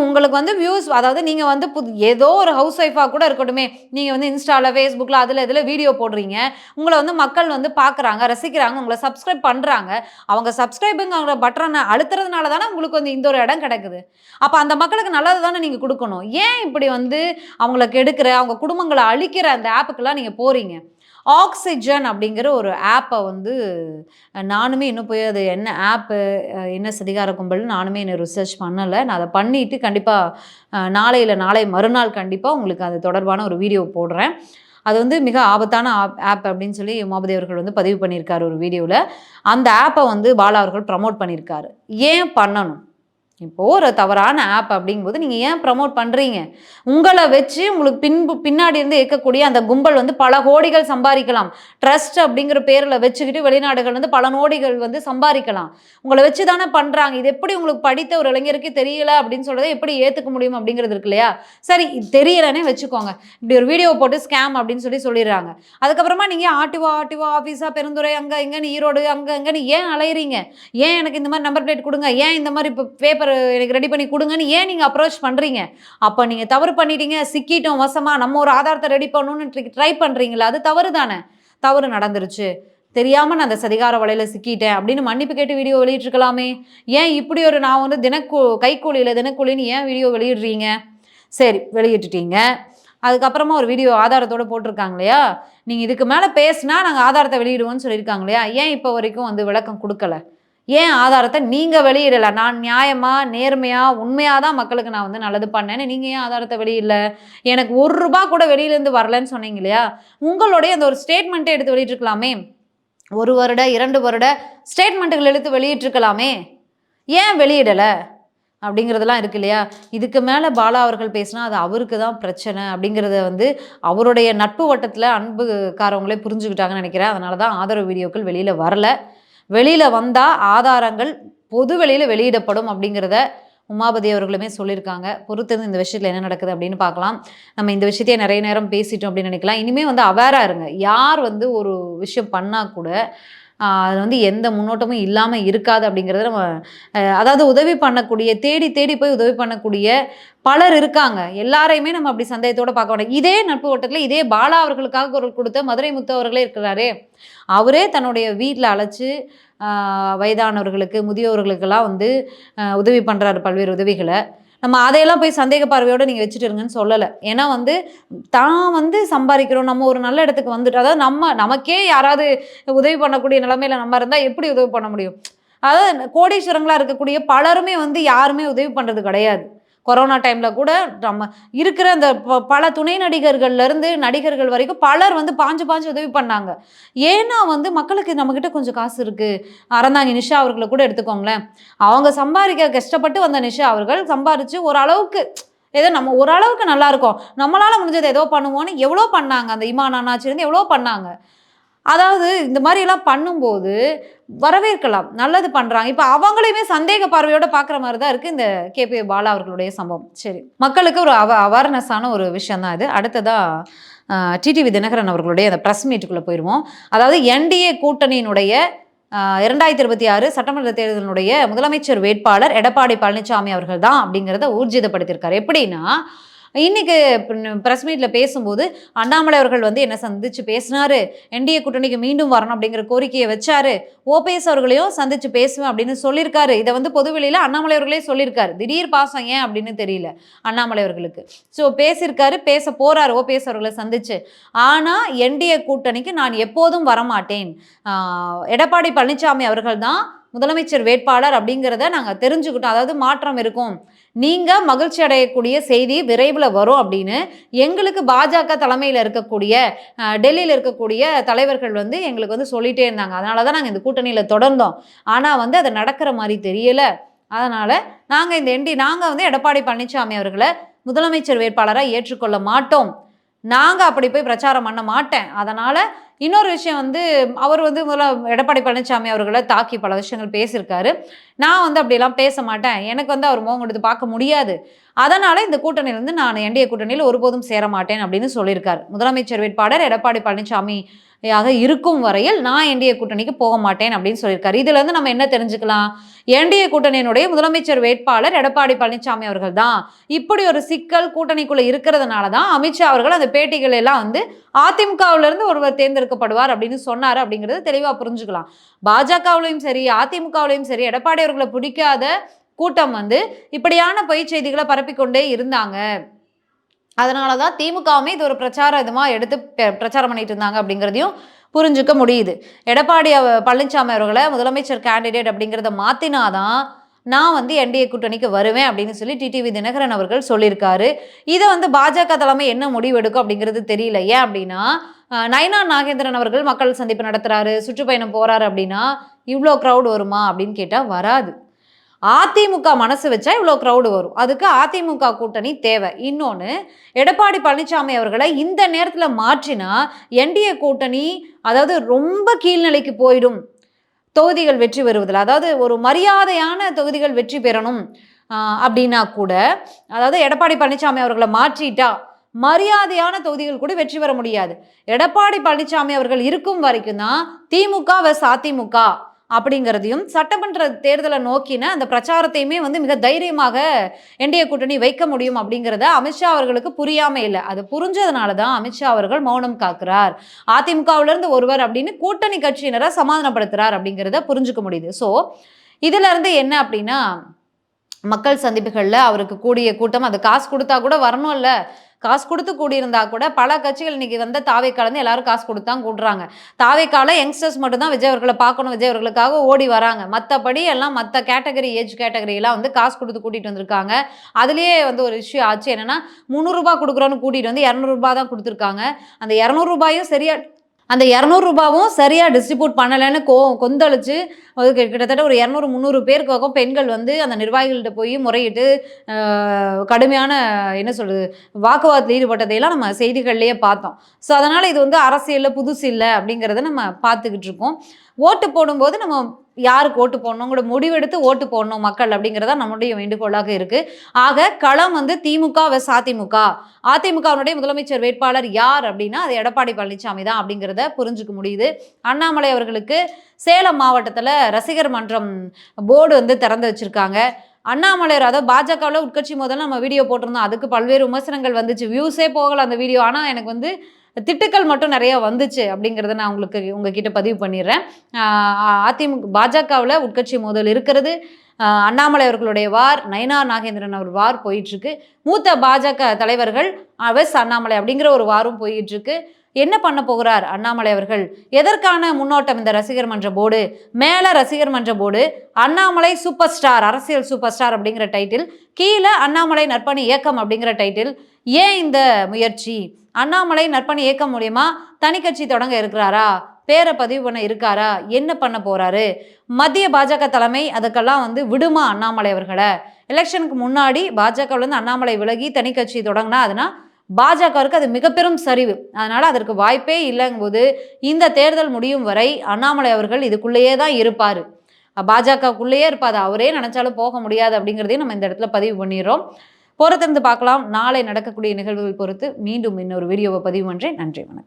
உங்களுக்கு வந்து வியூஸ், அதாவது நீங்கள் வந்து ஏதோ ஒரு ஹவுஸ் ஒய்ஃபாக கூட இருக்கட்டுமே, நீங்கள் வந்து இன்ஸ்டாவில், ஃபேஸ்புக்கில், இதில் வீடியோ போடுறீங்க. உங்களை வந்து மக்கள் வந்து பார்க்குறாங்க, ரசிக்கிறாங்க, உங்களை சப்ஸ்கிரைப் பண்ணுறாங்க. அவங்க சப்ஸ்கிரைபுங்கிற பட்டனை அழுத்துறதுனால தானே உங்களுக்கு வந்து இந்த ஒரு இடம் கிடைக்குது. அப்போ அந்த மக்களுக்கு நல்லது தானே நீங்கள் கொடுக்கணும். ஏன் இப்படி வந்து அவங்கள கெடுக்கிற, அவங்க குடும்பங்களை அழிக்கிற அந்த ஆப்புக்கெல்லாம் நீங்கள் போகிறீங்க? ஆக்சிஜன் அப்படிங்கிற ஒரு ஆப்பை வந்து நானுமே இன்னும் போய் அது என்ன ஆப்பு, என்ன சதிகார கும்பல்னு நானுமே இன்னும் ரிசர்ச் பண்ணலை. நான் அதை பண்ணிவிட்டு கண்டிப்பாக நாளை மறுநாள் கண்டிப்பாக உங்களுக்கு அது தொடர்பான ஒரு வீடியோ போடுறேன். அது வந்து மிக ஆபத்தான ஆப் அப்படின்னு சொல்லி உமாபதி அவர்கள் வந்து பதிவு பண்ணியிருக்காரு ஒரு வீடியோவில். அந்த ஆப்பை வந்து பாலா அவர்கள் ப்ரமோட் பண்ணியிருக்காரு. ஏன் பண்ணணும்? இப்போது ஒரு தவறான ஆப் அப்படிங்கும்போது நீங்கள் ஏன் ப்ரமோட் பண்ணுறீங்க? உங்களை வச்சு உங்களுக்கு பின்னாடி இருந்து இயக்கக்கூடிய அந்த கும்பல் வந்து பல கோடிகள் சம்பாதிக்கலாம். ட்ரஸ்ட் அப்படிங்கிற பேரில் வச்சுக்கிட்டு வெளிநாடுகள் வந்து பல கோடிகள் வந்து சம்பாதிக்கலாம். உங்களை வச்சு தானே பண்ணுறாங்க. இது எப்படி உங்களுக்கு படித்த ஒரு இளைஞருக்கு தெரியல அப்படின்னு சொல்கிறத எப்படி ஏற்றுக்க முடியும் அப்படிங்கிறது இருக்கு இல்லையா? சரி, இது தெரியலன்னே வச்சுக்கோங்க. இப்படி ஒரு வீடியோ போட்டு ஸ்கேம் அப்படின்னு சொல்லிடுறாங்க. அதுக்கப்புறமா நீங்கள் ஆர்டிஓ ஆஃபீஸாக பெருந்துறை அங்கே இங்கேன்னு ஈரோடு அங்கே இங்கேன்னு ஏன் அலையிறீங்க? ஏன் எனக்கு இந்த மாதிரி நம்பர் பிளேட் கொடுங்க, ஏன் இந்த மாதிரி இப்போ பேப்பர் எனக்கு ரெடி பண்ணி கொடுங்கன்னு ஏன் நீங்கள் அப்ரோச் பண்ணுறீங்க? அப்போ நீங்கள் தவறு பண்ணிட்டீங்க, சிக்கிட்டோம் வசமா, நம்ம ஒரு ஆதாரத்தை ரெடி பண்ணணும்னு ட்ரை பண்ணுறீங்களா? அது தவறு தானே. தவறு நடந்துருச்சு, தெரியாமல் நான் அந்த சதிகார வலையில் சிக்கிட்டேன் அப்படின்னு மன்னிப்பு கேட்டு வீடியோ வெளியிட்டிருக்கலாமே. ஏன் இப்படி ஒரு, நான் வந்து கைக்கூலியில் தினக்கூலின்னு ஏன் வீடியோ வெளியிடுறீங்க? சரி, வெளியிட்டுட்டீங்க. அதுக்கப்புறமா ஒரு வீடியோ ஆதாரத்தோடு போட்டிருக்காங்க இல்லையா? நீங்கள் இதுக்கு மேலே பேசினா நாங்கள் ஆதாரத்தை வெளியிடுவோம்னு சொல்லியிருக்காங்க இல்லையா? ஏன் இப்போ வரைக்கும் வந்து விளக்கம் கொடுக்கல? ஏன் ஆதாரத்தை நீங்கள் வெளியிடலை? நான் நியாயமாக, நேர்மையாக, உண்மையாக தான் மக்களுக்கு நான் வந்து நல்லது பண்ணேன்னு நீங்கள் ஏன் ஆதாரத்தை வெளியிடல? எனக்கு ₹1 கூட வெளியிலேருந்து வரலன்னு சொன்னீங்க இல்லையா? உங்களுடைய அந்த ஒரு ஸ்டேட்மெண்ட்டை எடுத்து வெளியிட்டிருக்கலாமே. 1 வருட 2 வருட ஸ்டேட்மெண்ட்டுகள் எடுத்து வெளியிட்டிருக்கலாமே. ஏன் வெளியிடலை அப்படிங்கிறதெல்லாம் இருக்கு இல்லையா? இதுக்கு மேலே பாலா அவர்கள் பேசினா அது அவருக்கு தான் பிரச்சனை அப்படிங்கிறத வந்து அவருடைய நட்பு வட்டத்தில் அன்புக்காரவங்களே புரிஞ்சுக்கிட்டாங்கன்னு நினைக்கிறேன். அதனால தான் ஆதரவு வீடியோக்கள் வெளியில் வரல. வெளியில் வந்தால் ஆதாரங்கள் பொது வெளியில் வெளியிடப்படும் அப்படிங்கிறத உமாபதி அவர்களுமே சொல்லியிருக்காங்க. பொறுத்திருந்து இந்த விஷயத்தில் என்ன நடக்குது அப்படின்னு பார்க்கலாம். நம்ம இந்த விஷயத்தையே நிறைய நேரம் பேசிட்டோம் அப்படின்னு நினைக்கலாம். இனிமேல் வந்து அவேராக இருங்க. யார் வந்து ஒரு விஷயம் பண்ணால் கூட அது வந்து எந்த முன்னோட்டமும் இல்லாமல் இருக்காது அப்படிங்கிறத நம்ம அதாவது உதவி பண்ணக்கூடிய, தேடி தேடி போய் உதவி பண்ணக்கூடிய பலர் இருக்காங்க. எல்லாரையுமே நம்ம அப்படி சந்தேகத்தோடு பார்க்க வேண்டாம். இதே நட்பு வட்டத்தில் இதே பாலா அவர்களுக்காக குரல் கொடுத்த மதுரை முத்து அவர்களே இருக்கிறாரே, அவரே தன்னுடைய வீட்டில் அழைச்சி வயதானவர்களுக்கு, முதியோர்களுக்கெல்லாம் வந்து உதவி பண்ணுறாரு, பல்வேறு உதவிகளை. நம்ம அதையெல்லாம் போய் சந்தேக பார்வையோடு நீங்கள் வச்சுட்டு இருங்கன்னு சொல்லலை. ஏன்னா வந்து தான் வந்து சம்பாதிக்கிறோம், நம்ம ஒரு நல்ல இடத்துக்கு வந்துட்டு, அதாவது நமக்கே யாராவது உதவி பண்ணக்கூடிய நிலைமையில் நம்ம இருந்தால் எப்படி உதவி பண்ண முடியும்? அதாவது கோடீஸ்வரங்களாக இருக்கக்கூடிய பலருமே வந்து யாருமே உதவி பண்ணுறது கிடையாது. கொரோனா டைமில் கூட நம்ம இருக்கிற அந்த பல துணை நடிகர்கள்லேருந்து நடிகர்கள் வரைக்கும் பலர் வந்து பாஞ்சு உதவி பண்ணாங்க. ஏன்னா வந்து மக்களுக்கு நம்மக்கிட்ட கொஞ்சம் காசு இருக்குது. அறந்தாங்கி நிஷா அவர்களை கூட எடுத்துக்கோங்களேன். அவங்க சம்பாதிக்க கஷ்டப்பட்டு வந்த நிஷா அவர்கள் சம்பாதிச்சு ஓரளவுக்கு ஏதோ நம்ம ஓரளவுக்கு நல்லா இருக்கும், நம்மளால் முடிஞ்சது ஏதோ பண்ணுவோன்னு எவ்வளோ பண்ணாங்க. அந்த இமான் அண்ணாச்சிலேருந்து எவ்வளோ பண்ணாங்க. அதாவது இந்த மாதிரிலாம் பண்ணும்போது வரவேற்கலாம், நல்லது பண்ணுறாங்க. இப்போ அவங்களையுமே சந்தேக பார்வையோடு பார்க்குற மாதிரி தான் இருக்குது இந்த கேபி பாலா அவர்களுடைய சம்பவம். சரி, மக்களுக்கு ஒரு அவேர்னஸான ஒரு விஷயம் தான் இது. அடுத்ததாக டிடிவி தினகரன் அவர்களுடைய அந்த ப்ரெஸ் மீட்டுக்குள்ளே போயிடுவோம். அதாவது என்டிஏ கூட்டணியினுடைய 2026 சட்டமன்ற தேர்தலினுடைய முதலமைச்சர் வேட்பாளர் எடப்பாடி பழனிசாமி அவர்கள் தான் அப்படிங்கிறத ஊர்ஜிதப்படுத்தியிருக்காரு. எப்படின்னா, இன்னைக்கு ப்ரெஸ் மீட்டில் பேசும்போது அண்ணாமலை அவர்கள் வந்து என்னை சந்தித்து பேசினாரு, என்டிஏ கூட்டணிக்கு மீண்டும் வரணும் அப்படிங்கிற கோரிக்கையை வச்சாரு, ஓபிஎஸ் அவர்களையும் சந்தித்து பேசுவேன் அப்படின்னு சொல்லியிருக்காரு. இதை வந்து பொதுவெளியில் அண்ணாமலை அவர்களே சொல்லியிருக்காரு. திடீர் பாசம் ஏன் அப்படின்னு தெரியல அண்ணாமலை அவர்களுக்கு. ஸோ பேசியிருக்காரு, பேச போகிறார் ஓபிஎஸ் அவர்களை சந்திச்சு. ஆனால் என்டிஏ கூட்டணிக்கு நான் எப்போதும் வரமாட்டேன், எடப்பாடி பழனிசாமி அவர்கள் தான் முதலமைச்சர் வேட்பாளர் அப்படிங்கிறத நாங்கள் தெரிஞ்சுக்கிட்டோம். அதாவது மாற்றம் இருக்கும், நீங்கள் மகிழ்ச்சி அடையக்கூடிய செய்தி விரைவில் வரும் அப்படின்னு எங்களுக்கு பாஜக தலைமையில் இருக்கக்கூடிய டெல்லியில் இருக்கக்கூடிய தலைவர்கள் வந்து எங்களுக்கு வந்து சொல்லிகிட்டே இருந்தாங்க. அதனால தான் நாங்கள் இந்த கூட்டணியில் தொடர்ந்தோம். ஆனால் வந்து அது நடக்கிற மாதிரி தெரியலை. அதனால நாங்க வந்து எடப்பாடி பழனிசாமி அவர்களை முதலமைச்சர் வேட்பாளராக ஏற்றுக்கொள்ள மாட்டோம். நாங்க அப்படி போய் பிரச்சாரம் பண்ண மாட்டேன். அதனால இன்னொரு விஷயம் வந்து அவர் வந்து எடப்பாடி பழனிசாமி அவர்களை தாக்கி பல விஷயங்கள் பேசியிருக்காரு. நான் வந்து அப்படியெல்லாம் பேச மாட்டேன். எனக்கு வந்து அவர் முகம் கொடுத்து பார்க்க முடியாது. அதனால இந்த கூட்டணியிலிருந்து நான் என்டிஏ கூட்டணியில் ஒருபோதும் சேர மாட்டேன் அப்படின்னு சொல்லியிருக்காரு. முதலமைச்சர் வேட்பாளர் எடப்பாடி பழனிசாமி இருக்கும் வரையில் நான் என்டிஏ கூட்டணிக்கு போக மாட்டேன் அப்படின்னு சொல்லியிருக்காரு. இதுல இருந்து நம்ம என்ன தெரிஞ்சுக்கலாம்? என்டிஏ கூட்டணியினுடைய முதலமைச்சர் வேட்பாளர் எடப்பாடி பழனிசாமி அவர்கள் தான். இப்படி ஒரு சிக்கல் கூட்டணிக்குள்ள இருக்கிறதுனால தான் அமித்ஷா அவர்கள் அந்த பேட்டிகள் எல்லாம் வந்து அதிமுகவிலிருந்து ஒருவர் தேர்ந்தெடுக்கப்படுவார் அப்படின்னு சொன்னாரு அப்படிங்கிறது தெளிவா புரிஞ்சுக்கலாம். பாஜகவிலையும் சரி அதிமுகவிலையும் சரி எடப்பாடி அவர்களை பிடிக்காத கூட்டம் வந்து இப்படியான பொய் செய்திகளை பரப்பிக்கொண்டே இருந்தாங்க. அதனால தான் திமுகவுமே இது ஒரு பிரச்சார இதுமாக எடுத்து பிரச்சாரம் பண்ணிட்டு இருந்தாங்க அப்படிங்கிறதையும் புரிஞ்சுக்க முடியுது. எடப்பாடி பழனிசாமி அவர்களை முதலமைச்சர் கேண்டிடேட் அப்படிங்கிறத மாற்றினாதான் நான் வந்து என்டிஏ கூட்டணிக்கு வருவேன் அப்படின்னு சொல்லி டிடிவி தினகரன் அவர்கள் சொல்லியிருக்காரு. இதை வந்து பாஜக தலைமை என்ன முடிவெடுக்கும் அப்படிங்கிறது தெரியல. ஏன் அப்படின்னா நயினார் நாகேந்திரன் அவர்கள் மக்கள் சந்திப்பு நடத்துறாரு, சுற்றுப்பயணம் போறாரு அப்படின்னா இவ்வளோ க்ரௌட் வருமா அப்படின்னு கேட்டால் வராது. அதிமுக மனசு வச்சா இவ்வளோ க்ரௌடு வரும். அதுக்கு அதிமுக கூட்டணி தேவை. இன்னொன்று, எடப்பாடி பழனிசாமி அவர்களை இந்த நேரத்தில் மாற்றினா என்டிஏ கூட்டணி அதாவது ரொம்ப கீழ்நிலைக்கு போயிடும். தொகுதிகள் வெற்றி பெறுவதில் அதாவது ஒரு மரியாதையான தொகுதிகள் வெற்றி பெறணும் அப்படின்னா கூட, அதாவது எடப்பாடி பழனிசாமி அவர்களை மாற்றிட்டா மரியாதையான தொகுதிகள் கூட வெற்றி பெற முடியாது. எடப்பாடி பழனிசாமி அவர்கள் இருக்கும் வரைக்கும் தான் திமுக வஸ் அதிமுக அப்படிங்கிறதையும் சட்டமன்ற தேர்தலை நோக்கின அந்த பிரச்சாரத்தையுமே வந்து மிக தைரியமாக என்டிஏ கூட்டணி வைக்க முடியும் அப்படிங்கிறத அமித்ஷா அவர்களுக்கு புரியாம இல்லை. அது புரிஞ்சதுனால தான் அமித்ஷா அவர்கள் மௌனம் காக்கிறார். அதிமுகவிலிருந்து ஒருவர் அப்படின்னு கூட்டணி கட்சியினரை சமாதானப்படுத்துறார் அப்படிங்கிறத புரிஞ்சுக்க முடியுது. ஸோ இதுல இருந்து என்ன அப்படின்னா மக்கள் சந்திப்புகளில் அவருக்கு கூடிய கூட்டம் அது காசு கொடுத்தா கூட வரணும் இல்லை, காசு கொடுத்து கூடியிருந்தா கூட பல கட்சிகள் இன்னைக்கு வந்து தாவேக்காலேருந்து எல்லாரும் காசு கொடுத்து தான் கூடுறாங்க. தாவேக்கால யங்ஸ்டர்ஸ் மட்டும்தான் விஜய் அவர்களை பார்க்கணும், விஜய் அவர்களுக்காக ஓடி வராங்க. மற்றபடி எல்லாம் மற்ற கேட்டகரி ஏஜ் கேட்டகரியெல்லாம் வந்து காசு கொடுத்து கூட்டிகிட்டு வந்திருக்காங்க. அதுலேயே வந்து ஒரு இஷ்யூ ஆச்சு. என்னென்னா 300 ரூபா கொடுக்குறோன்னு கூட்டிகிட்டு வந்து 200 ரூபா தான் கொடுத்துருக்காங்க. அந்த 200 ரூபாயும் அந்த 200 ரூபாவும் சரியாக டிஸ்ட்ரிபியூட் பண்ணலைன்னு கொந்தளிச்சு கிட்டத்தட்ட ஒரு 200-300 பேருக்கு பக்கம் பெண்கள் வந்து அந்த நிர்வாகிகள்கிட்ட போய் முறையிட்டு கடுமையான என்ன சொல்கிறது வாக்குவாதத்தில் ஈடுபட்டதையெல்லாம் நம்ம செய்திகள்லேயே பார்த்தோம். ஸோ அதனால் இது வந்து அரசியலில் புதுசு இல்லை அப்படிங்கிறத நம்ம பார்த்துக்கிட்டு இருக்கோம். ஓட்டு போடும்போது நம்ம யாருக்கு ஓட்டு போடணுங்கிற முடிவெடுத்து ஓட்டு போடணும் மக்கள் அப்படிங்கிறதா நம்மளுடைய வேண்டுகோளாக இருக்குது. ஆக களம் வந்து திமுக வஸ் அதிமுக. அதிமுகவினுடைய முதலமைச்சர் வேட்பாளர் யார் அப்படின்னா அது எடப்பாடி பழனிசாமி தான் அப்படிங்கிறத புரிஞ்சுக்க முடியுது. அண்ணாமலை அவர்களுக்கு சேலம் மாவட்டத்தில் ரசிகர் மன்றம் போர்டு வந்து திறந்து வச்சுருக்காங்க. அண்ணாமலையார் அதாவது பாஜகவில் உட்கட்சி முதல்ல நம்ம வீடியோ போட்டிருந்தோம். அதுக்கு பல்வேறு விமர்சனங்கள் வந்துச்சு. வியூஸே போகலை அந்த வீடியோ. ஆனால் எனக்கு வந்து திட்டுக்கள் மட்டும் நிறைய வந்துச்சு அப்படிங்கிறத நான் உங்ககிட்ட பதிவு பண்ணிடுறேன். பாஜகவில் உட்கட்சி மோதல் இருக்கிறது. அண்ணாமலை அவர்களுடைய வார், நயினார் நாகேந்திரன் அவர் வார் போயிட்டுருக்கு. மூத்த பாஜக தலைவர்கள் அண்ணாமலை அப்படிங்கிற ஒரு வாரும் போயிட்டுருக்கு. என்ன பண்ண போகிறார் அண்ணாமலை அவர்கள்? எதற்கான முன்னோட்டம் இந்த ரசிகர் மன்ற போர்டு? மேலே ரசிகர் மன்ற போர்டு அண்ணாமலை சூப்பர் ஸ்டார், அரசியல் சூப்பர் ஸ்டார் அப்படிங்கிற டைட்டில், கீழே அண்ணாமலை நற்பணி இயக்கம் அப்படிங்கிற டைட்டில். ஏன் இந்த முயற்சி? அண்ணாமலை நற்பணி இயக்கம் மூலியமா தனி கட்சி தொடங்க இருக்கிறாரா? பேரை பதிவு பண்ண இருக்காரா? என்ன பண்ண போறாரு? மத்திய பாஜக தலைமை அதுக்கெல்லாம் வந்து விடுமா அண்ணாமலை அவர்களை? எலெக்ஷனுக்கு முன்னாடி பாஜகவிலேருந்து அண்ணாமலை விலகி தனி கட்சி தொடங்கினா அதுனா பாஜகவுக்கு அது மிக பெரும் சரிவு. அதனால அதற்கு வாய்ப்பே இல்லைங்கும் போது இந்த தேர்தல் முடியும் வரை அண்ணாமலை அவர்கள் இதுக்குள்ளேயே தான் இருப்பார். பாஜகவுக்குள்ளேயே இருப்பாது. அவரே நினைச்சாலும் போக முடியாது அப்படிங்கிறதையும் நம்ம இந்த இடத்துல பதிவு பண்ணிடுறோம். பொறுத்திருந்து பார்க்கலாம். நாளை நடக்கக்கூடிய நிகழ்வுகள் பொறுத்து மீண்டும் இன்னொரு வீடியோவை பதிவு பண்ணுறேன். நன்றி, வணக்கம்.